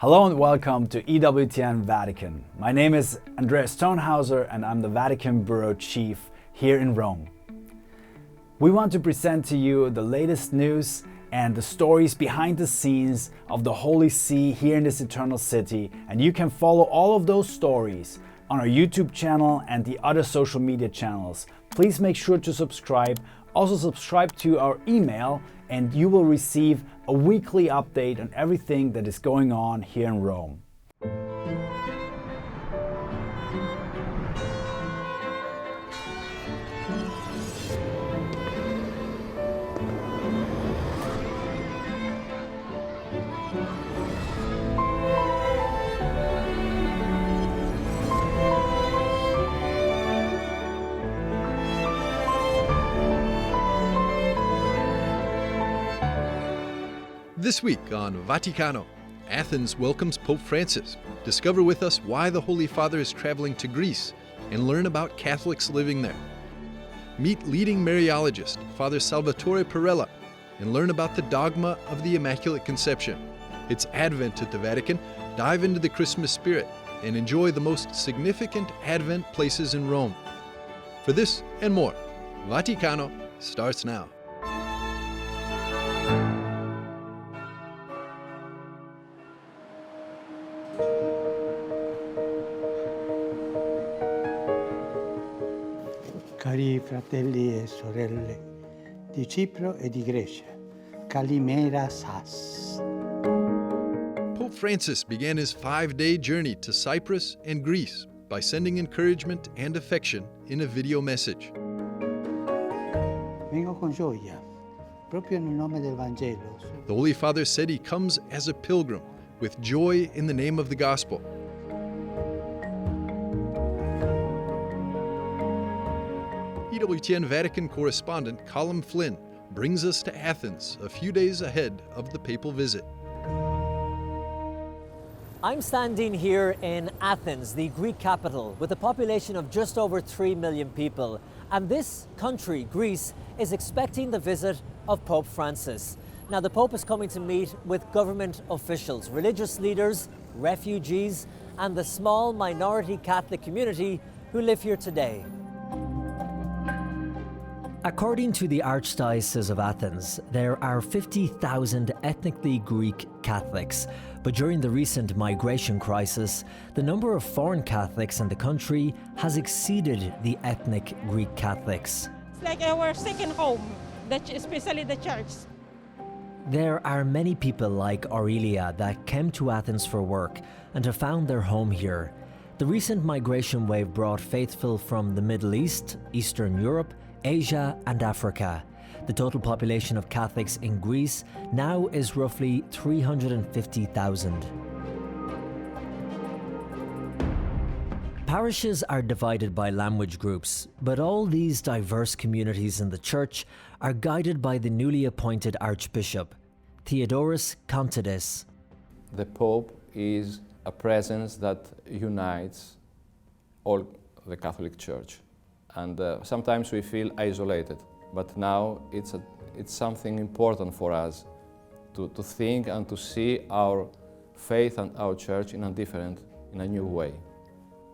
Hello and welcome to EWTN Vatican. My name is Andreas Stonehauser and I'm the Vatican Bureau Chief here in Rome. We want to present to you the latest news and the stories behind the scenes of the Holy See here in this eternal city, and you can follow all of those stories on our YouTube channel and the other social media channels. Please make sure to subscribe. Also subscribe to our email and you will receive a weekly update on everything that is going on here in Rome. This week on Vaticano, Athens welcomes Pope Francis. Discover with us why the Holy Father is traveling to Greece and learn about Catholics living there. Meet leading Mariologist, Father Salvatore Perrella, and learn about the Dogma of the Immaculate Conception. It's Advent at the Vatican. Dive into the Christmas spirit and enjoy the most significant Advent places in Rome. For this and more, Vaticano starts now. Cari fratelli e sorelle di Cipro e di Grecia, Kalimera Sas. Pope Francis began his 5-day journey to Cyprus and Greece by sending encouragement and affection in a video message. Vengo con gioia, proprio nel nome del Vangelo. The Holy Father said he comes as a pilgrim with joy in the name of the gospel. EWTN Vatican correspondent Colin Flynn brings us to Athens a few days ahead of the papal visit. I'm standing here in Athens, the Greek capital, with a population of just over 3 million people. And this country, Greece, is expecting the visit of Pope Francis. Now, the Pope is coming to meet with government officials, religious leaders, refugees, and the small minority Catholic community who live here today. According to the Archdiocese of Athens, there are 50,000 ethnically Greek Catholics. But during the recent migration crisis, the number of foreign Catholics in the country has exceeded the ethnic Greek Catholics. It's like our second home, especially the church. There are many people like Aurelia that came to Athens for work and have found their home here. The recent migration wave brought faithful from the Middle East, Eastern Europe, Asia and Africa. The total population of Catholics in Greece now is roughly 350,000. Parishes are divided by language groups, but all these diverse communities in the Church are guided by the newly appointed Archbishop, Theodoros Kontidis. The Pope is a presence that unites all the Catholic Church. And sometimes we feel isolated, but now it's something important for us to think and to see our faith and our church in a new way.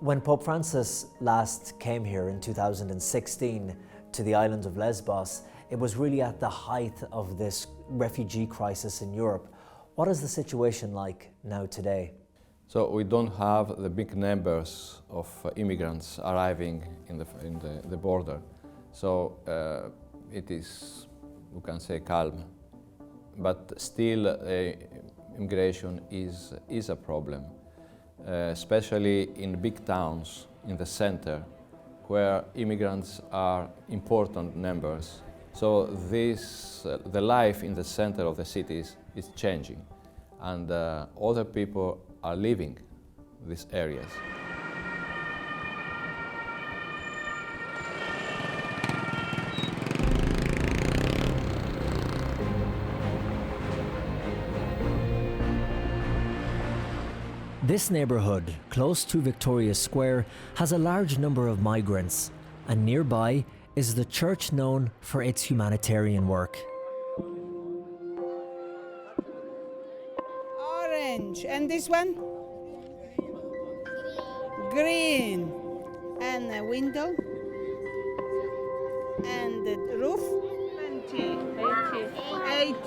When Pope Francis last came here in 2016 to the island of Lesbos, it was really at the height of this refugee crisis in Europe. What is the situation like now today? So we don't have the big numbers of immigrants arriving in the border. So it is, we can say, calm. But still, immigration is a problem, especially in big towns in the center, where immigrants are important numbers. So the life in the center of the cities is changing, and other people are leaving these areas. This neighbourhood, close to Victoria Square, has a large number of migrants, and nearby is the church known for its humanitarian work. Orange. And this one? Green. And a window. And the roof? 20.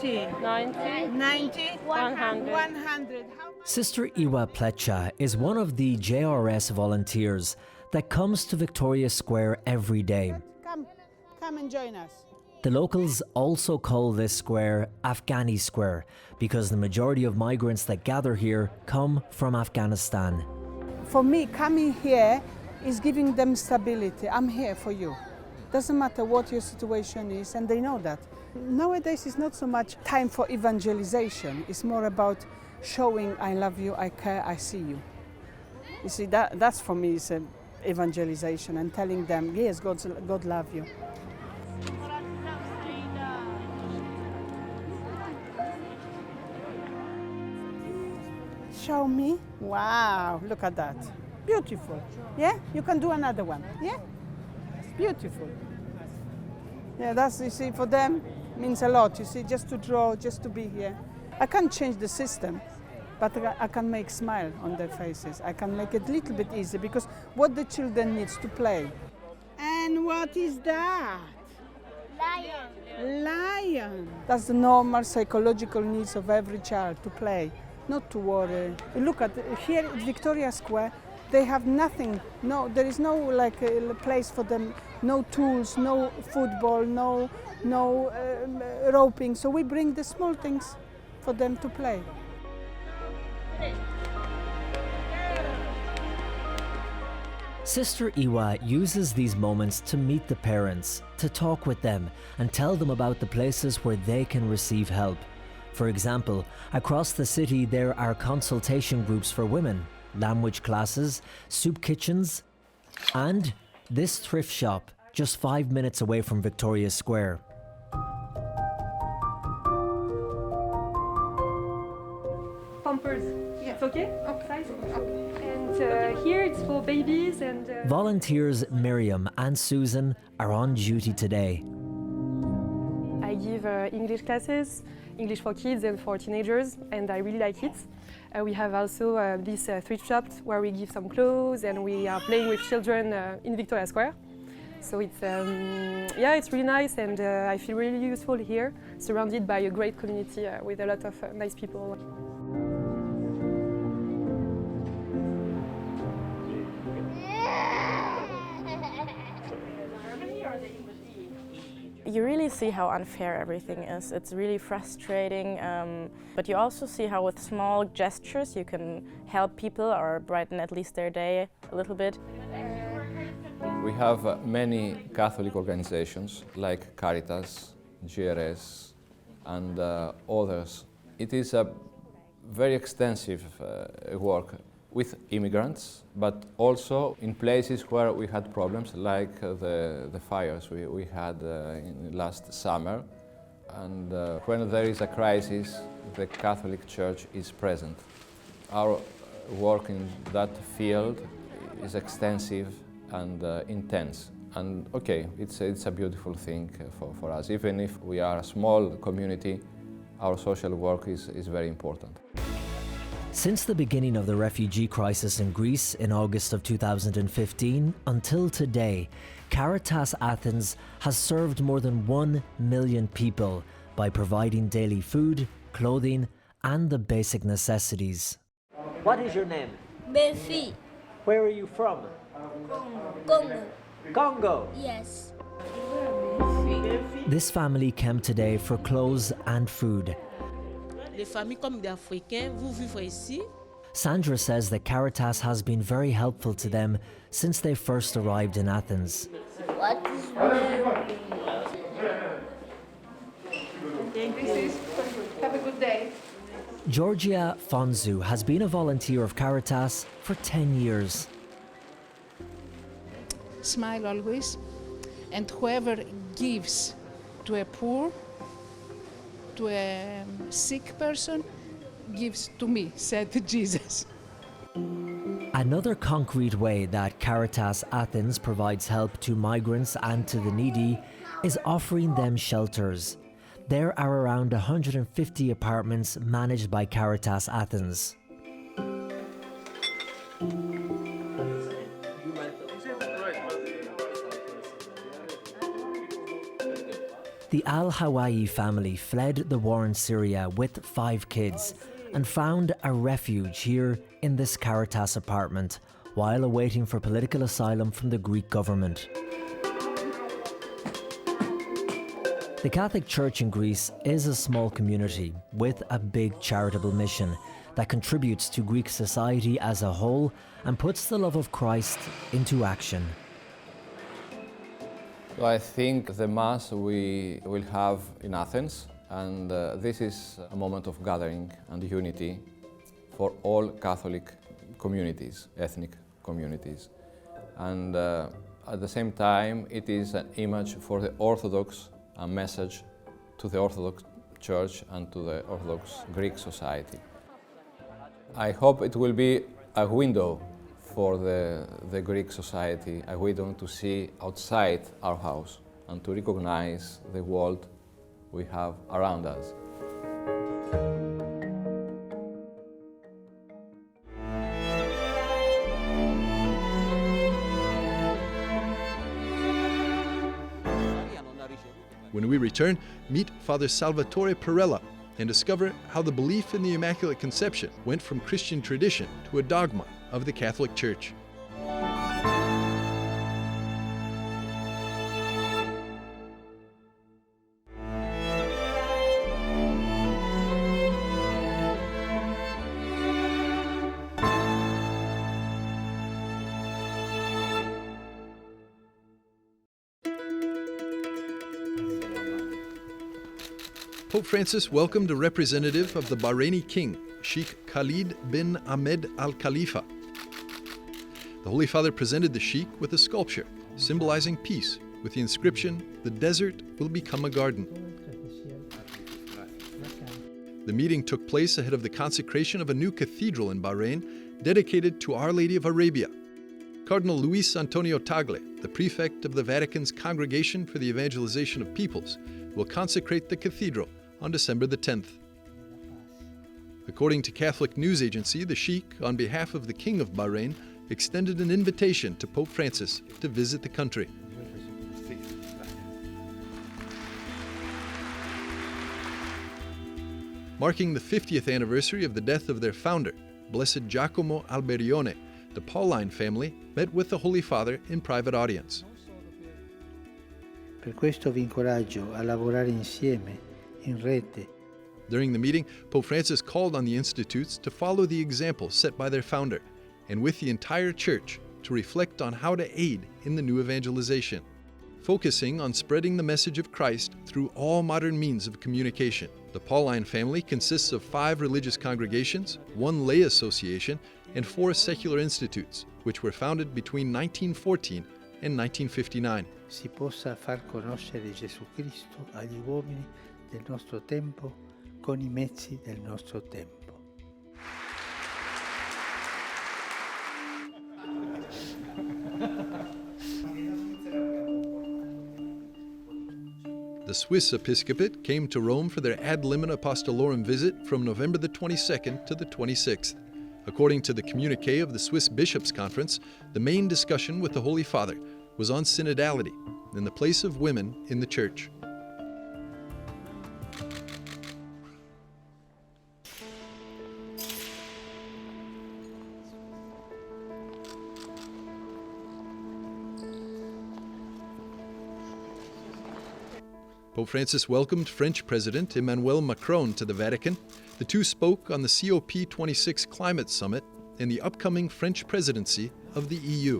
80. 90. 100. Sister Iwa Plecha is one of the JRS volunteers that comes to Victoria Square every day. Come and join us. The locals also call this square Afghani Square because the majority of migrants that gather here come from Afghanistan. For me, coming here is giving them stability. I'm here for you. Doesn't matter what your situation is, and they know that. Nowadays, it's not so much time for evangelization. It's more about showing I love you, I care, I see you. You see, that's for me is evangelization and telling them, yes, God love you. Show me. Wow, look at that. Beautiful. Yeah, you can do another one. Yeah, beautiful. Yeah, that's, you see, for them means a lot. You see, just to draw, just to be here. I can't change the system, but I can make smile on their faces. I can make it a little bit easier because what the children needs to play. And what is that? Lion. That's the normal psychological needs of every child, to play, not to worry. Look at here at Victoria Square, they have nothing. No, there is no like a place for them. No tools, no football, no roping. So we bring the small things for them to play. Sister Iwa uses these moments to meet the parents, to talk with them and tell them about the places where they can receive help. For example, across the city there are consultation groups for women, language classes, soup kitchens, and this thrift shop just 5 minutes away from Victoria Square. Pampers, it's okay? Okay. And here it's for babies and... Volunteers Miriam and Susan are on duty today. I give English classes, English for kids and for teenagers, and I really like it. We have also this thrift shop where we give some clothes and we are playing with children in Victoria Square. So it's, yeah, it's really nice, and I feel really useful here, surrounded by a great community with a lot of nice people. You really see how unfair everything is. It's really frustrating, but you also see how with small gestures you can help people or brighten at least their day a little bit. We have many Catholic organizations like Caritas, GRS, and others. It is a very extensive work with immigrants, but also in places where we had problems, like the fires we had last summer. And when there is a crisis, the Catholic Church is present. Our work in that field is extensive and intense. And okay, it's a beautiful thing for us. Even if we are a small community, our social work is very important. Since the beginning of the refugee crisis in Greece in August of 2015 until today, Caritas Athens has served more than 1 million people by providing daily food, clothing, and the basic necessities. What is your name? Befi. Where are you from? Congo. Congo. Yes. This family came today for clothes and food. Les familles comme des Africains, vous vivez ici. Sandra says that Caritas has been very helpful to them since they first arrived in Athens. What is Thank you. Have a good day. Georgia Fonzu has been a volunteer of Caritas for 10 years. Smile always, and whoever gives to a poor, to a sick person, gives to me, said Jesus. Another concrete way that Caritas Athens provides help to migrants and to the needy is offering them shelters. there are around 150 apartments managed by Caritas Athens. The Al-Hawaii family fled the war in Syria with 5 kids and found a refuge here in this Caritas apartment while awaiting for political asylum from the Greek government. The Catholic Church in Greece is a small community with a big charitable mission that contributes to Greek society as a whole and puts the love of Christ into action. So I think the Mass we will have in Athens, and this is a moment of gathering and unity for all Catholic communities, ethnic communities. And at the same time, it is an image for the Orthodox, a message to the Orthodox Church and to the Orthodox Greek society. I hope it will be a window for the Greek society, a window to see outside our house and to recognize the world we have around us. When we return, meet Father Salvatore Perrella and discover how the belief in the Immaculate Conception went from Christian tradition to a dogma of the Catholic Church. Pope Francis welcomed a representative of the Bahraini king, Sheikh Khalid bin Ahmed Al Khalifa. The Holy Father presented the Sheikh with a sculpture symbolizing peace with the inscription, "The desert will become a garden." The meeting took place ahead of the consecration of a new cathedral in Bahrain dedicated to Our Lady of Arabia. Cardinal Luis Antonio Tagle, the prefect of the Vatican's Congregation for the Evangelization of Peoples, will consecrate the cathedral on December the 10th. According to Catholic news agency, the Sheikh, on behalf of the King of Bahrain, extended an invitation to Pope Francis to visit the country. Marking the 50th anniversary of the death of their founder, Blessed Giacomo Alberione, the Pauline family met with the Holy Father in private audience. Per questo vi incoraggio a lavorare insieme, in rete. During the meeting, Pope Francis called on the institutes to follow the example set by their founder, and with the entire Church to reflect on how to aid in the new evangelization, focusing on spreading the message of Christ through all modern means of communication. The Pauline family consists of 5 religious congregations, 1 lay association, and 4 secular institutes, which were founded between 1914 and 1959. Si possa far conoscere Gesù Cristo agli uomini del nostro tempo con i mezzi del nostro tempo. The Swiss episcopate came to Rome for their Ad Limina Apostolorum visit from November the 22nd to the 26th. According to the communique of the Swiss Bishops' Conference, the main discussion with the Holy Father was on synodality and the place of women in the Church. Pope Francis welcomed French President Emmanuel Macron to the Vatican. The two spoke on the COP26 Climate Summit and the upcoming French presidency of the EU.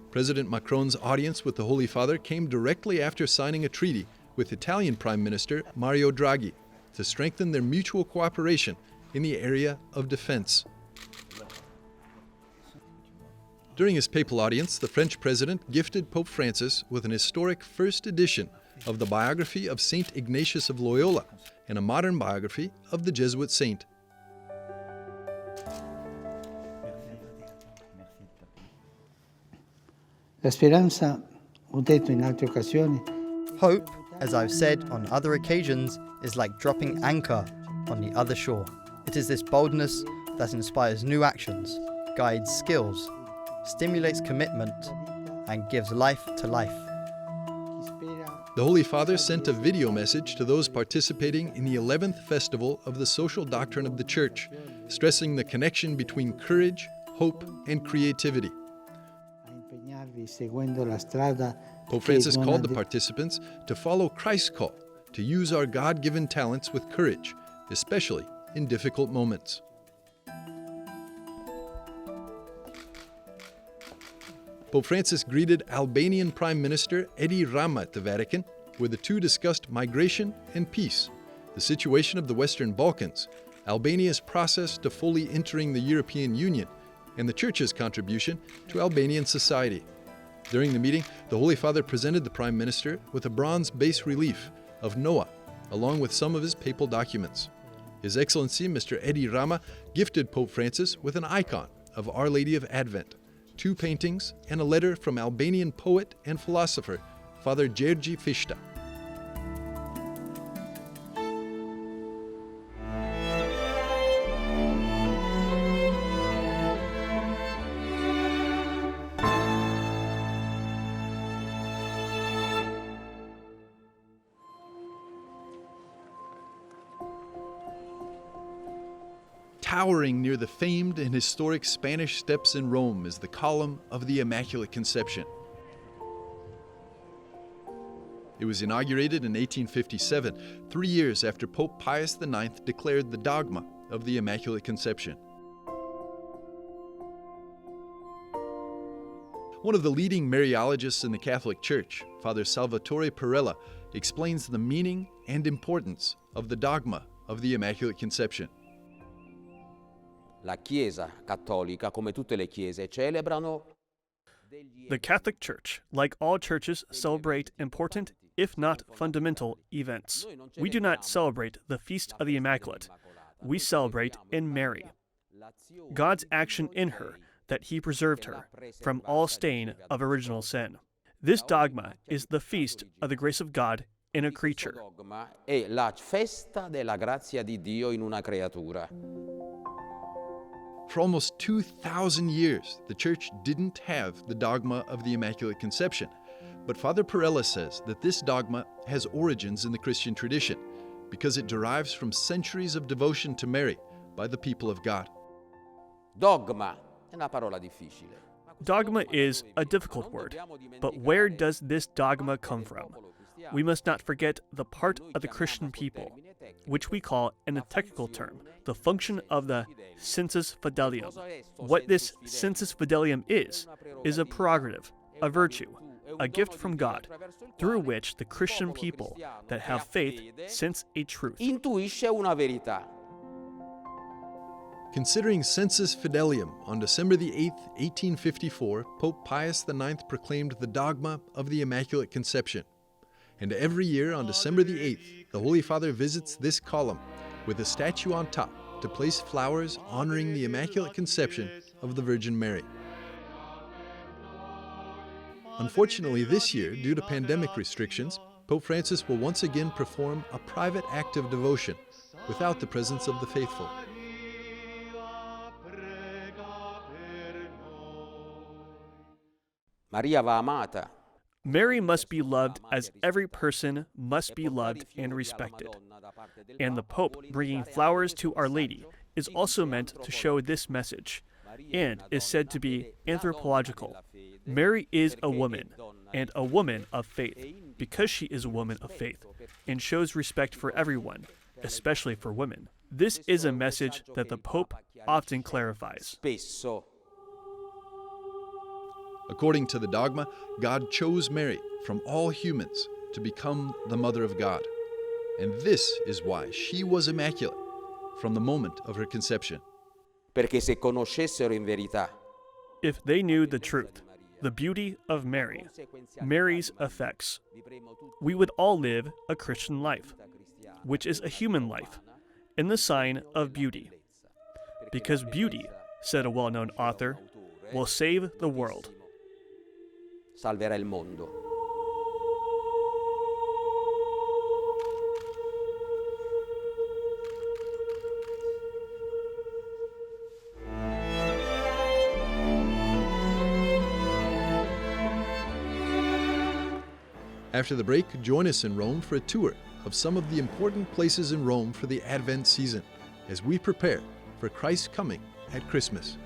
President Macron's audience with the Holy Father came directly after signing a treaty with Italian Prime Minister Mario Draghi to strengthen their mutual cooperation in the area of defense. During his papal audience, the French president gifted Pope Francis with an historic first edition of the biography of Saint Ignatius of Loyola and a modern biography of the Jesuit saint. La speranza, ho detto in altre occasioni, Hope, as I've said on other occasions, is like dropping anchor on the other shore. It is this boldness that inspires new actions, guides skills, stimulates commitment, and gives life to life. The Holy Father sent a video message to those participating in the 11th Festival of the Social Doctrine of the Church, stressing the connection between courage, hope, and creativity. Pope Francis called the participants to follow Christ's call, to use our God-given talents with courage, especially in difficult moments. Pope Francis greeted Albanian Prime Minister Edi Rama at the Vatican, where the two discussed migration and peace, the situation of the Western Balkans, Albania's process to fully entering the European Union, and the Church's contribution to Albanian society. During the meeting, the Holy Father presented the Prime Minister with a bronze bas-relief of Noah, along with some of his papal documents. His Excellency Mr. Edi Rama gifted Pope Francis with an icon of Our Lady of Advent, 2 paintings, and a letter from Albanian poet and philosopher Father Gjergj Fishta. Towering near the famed and historic Spanish steps in Rome is the column of the Immaculate Conception. It was inaugurated in 1857, 3 years after Pope Pius IX declared the Dogma of the Immaculate Conception. One of the leading Mariologists in the Catholic Church, Father Salvatore Perrella, explains the meaning and importance of the Dogma of the Immaculate Conception. La Chiesa cattolica, come tutte le chiese, celebrano. The Catholic Church, like all churches, celebrate important, if not fundamental, events. We do not celebrate the Feast of the Immaculate. We celebrate in Mary. God's action in her, that He preserved her from all stain of original sin. This dogma is the feast of the grace of God in a creature. È la festa della grazia di Dio in una creatura. For almost 2,000 years, the Church didn't have the dogma of the Immaculate Conception. But Father Perrella says that this dogma has origins in the Christian tradition because it derives from centuries of devotion to Mary by the people of God. Dogma è una parola difficile. Dogma is a difficult word, but where does this dogma come from? We must not forget the part of the Christian people, which we call, in a technical term, the function of the sensus fidelium. What this sensus fidelium is a prerogative, a virtue, a gift from God, through which the Christian people that have faith sense a truth. Intuisce una verità. Considering sensus fidelium, on December the 8th, 1854, Pope Pius IX proclaimed the dogma of the Immaculate Conception. And every year on December the 8th, the Holy Father visits this column with a statue on top to place flowers honoring the Immaculate Conception of the Virgin Mary. Unfortunately, this year, due to pandemic restrictions, Pope Francis will once again perform a private act of devotion without the presence of the faithful. Maria va amata. Mary must be loved as every person must be loved and respected. And the Pope bringing flowers to Our Lady is also meant to show this message, and is said to be anthropological. Mary is a woman, and a woman of faith, because she is a woman of faith, and shows respect for everyone, especially for women. This is a message that the Pope often clarifies. According to the dogma, God chose Mary from all humans to become the Mother of God. And this is why she was immaculate from the moment of her conception. Perché se conoscessero in verità. If they knew the truth, the beauty of Mary, Mary's effects, we would all live a Christian life, which is a human life, in the sign of beauty. Because beauty, said a well-known author, will save the world. Salverà il mondo. After the break, join us in Rome for a tour of some of the important places in Rome for the Advent season as we prepare for Christ's coming at Christmas.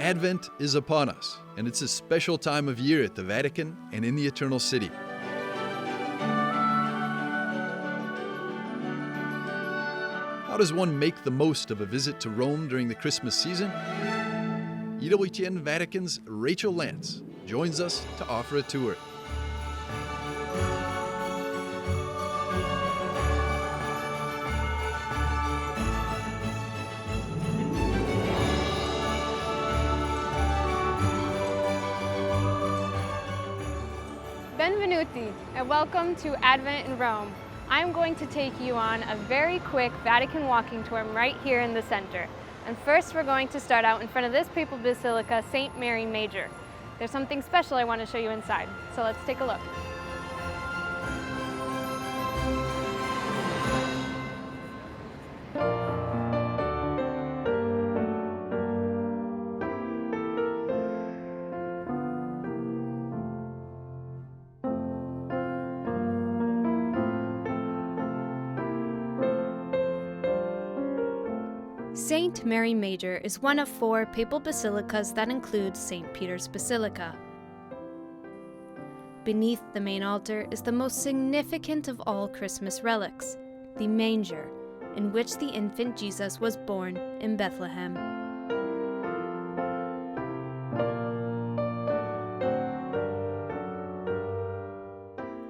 Advent is upon us, and it's a special time of year at the Vatican and in the Eternal City. How does one make the most of a visit to Rome during the Christmas season? EWTN Vatican's Rachel Lance joins us to offer a tour. Benvenuti, and welcome to Advent in Rome. I'm going to take you on a very quick Vatican walking tour right here in the center. And first we're going to start out in front of this papal basilica, St. Mary Major. There's something special I want to show you inside, so let's take a look. St. Mary Major is one of 4 papal basilicas that include St. Peter's Basilica. Beneath the main altar is the most significant of all Christmas relics, the manger, in which the infant Jesus was born in Bethlehem.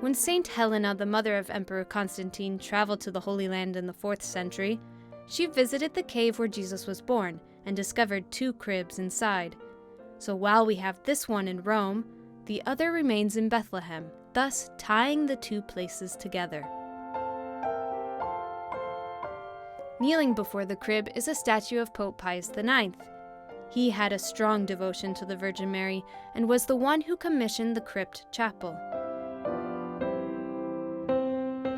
When St. Helena, the mother of Emperor Constantine, traveled to the Holy Land in the 4th century, she visited the cave where Jesus was born and discovered 2 cribs inside. So while we have this one in Rome, the other remains in Bethlehem, thus tying the 2 places together. Kneeling before the crib is a statue of Pope Pius IX. He had a strong devotion to the Virgin Mary and was the one who commissioned the crypt chapel.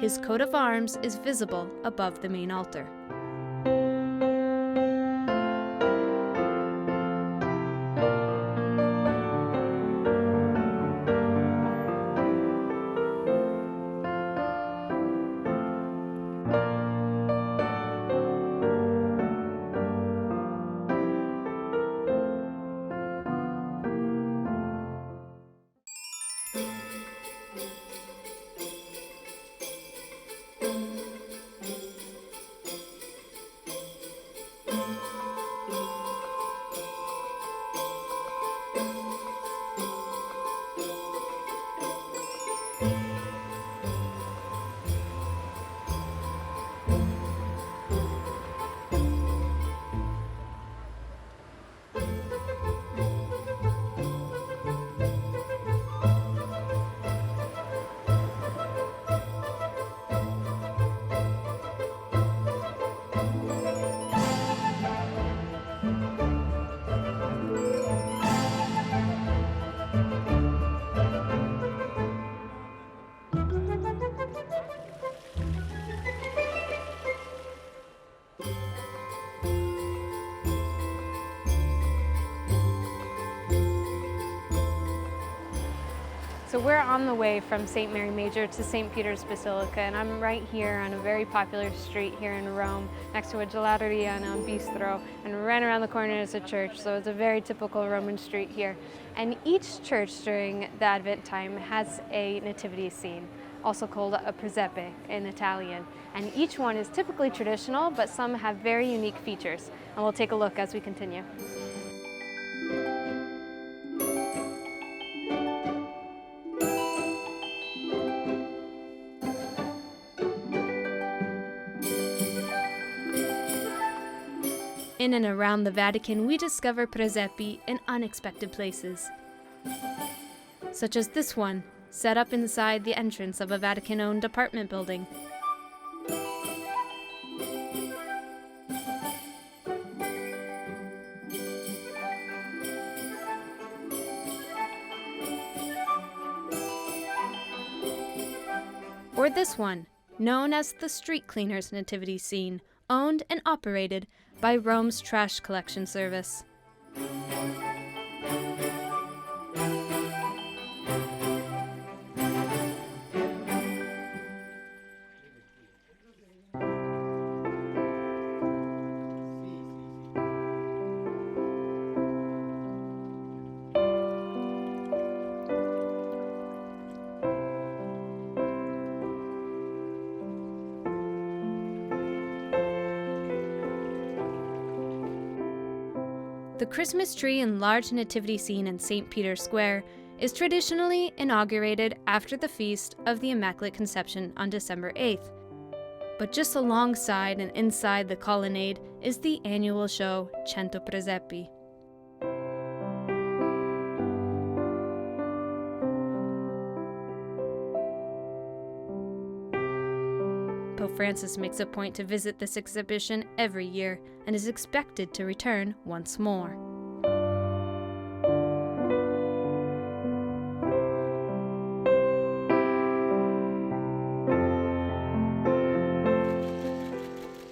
His coat of arms is visible above the main altar. So we're on the way from St. Mary Major to St. Peter's Basilica, and I'm right here on a very popular street here in Rome, next to a gelateria and a bistro, and right around the corner is a church, so it's a very typical Roman street here. And each church during the Advent time has a nativity scene, also called a presepe in Italian. And each one is typically traditional, but some have very unique features. And we'll take a look as we continue. In and around the Vatican, we discover presepi in unexpected places, such as this one, set up inside the entrance of a Vatican-owned apartment building. Or this one, known as the Street Cleaners Nativity Scene, owned and operated by Rome's trash collection service. The Christmas tree and large nativity scene in St. Peter's Square is traditionally inaugurated after the feast of the Immaculate Conception on December 8th. But just alongside and inside the colonnade is the annual show Cento Presepi. Pope Francis makes a point to visit this exhibition every year and is expected to return once more.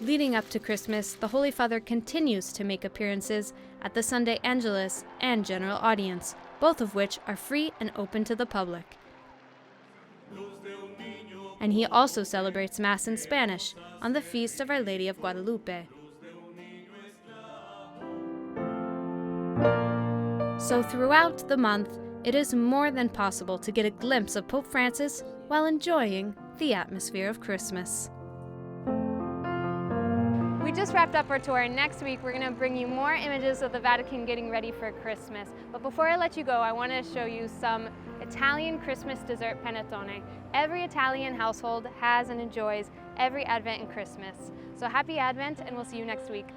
Leading up to Christmas, the Holy Father continues to make appearances at the Sunday Angelus and General Audience, both of which are free and open to the public. And he also celebrates Mass in Spanish on the feast of Our Lady of Guadalupe. So throughout the month, it is more than possible to get a glimpse of Pope Francis while enjoying the atmosphere of Christmas. We just wrapped up our tour, and next week we're going to bring you more images of the Vatican getting ready for Christmas. But before I let you go, I want to show you some Italian Christmas dessert panettone. Every Italian household has and enjoys every Advent and Christmas. So happy Advent, and we'll see you next week.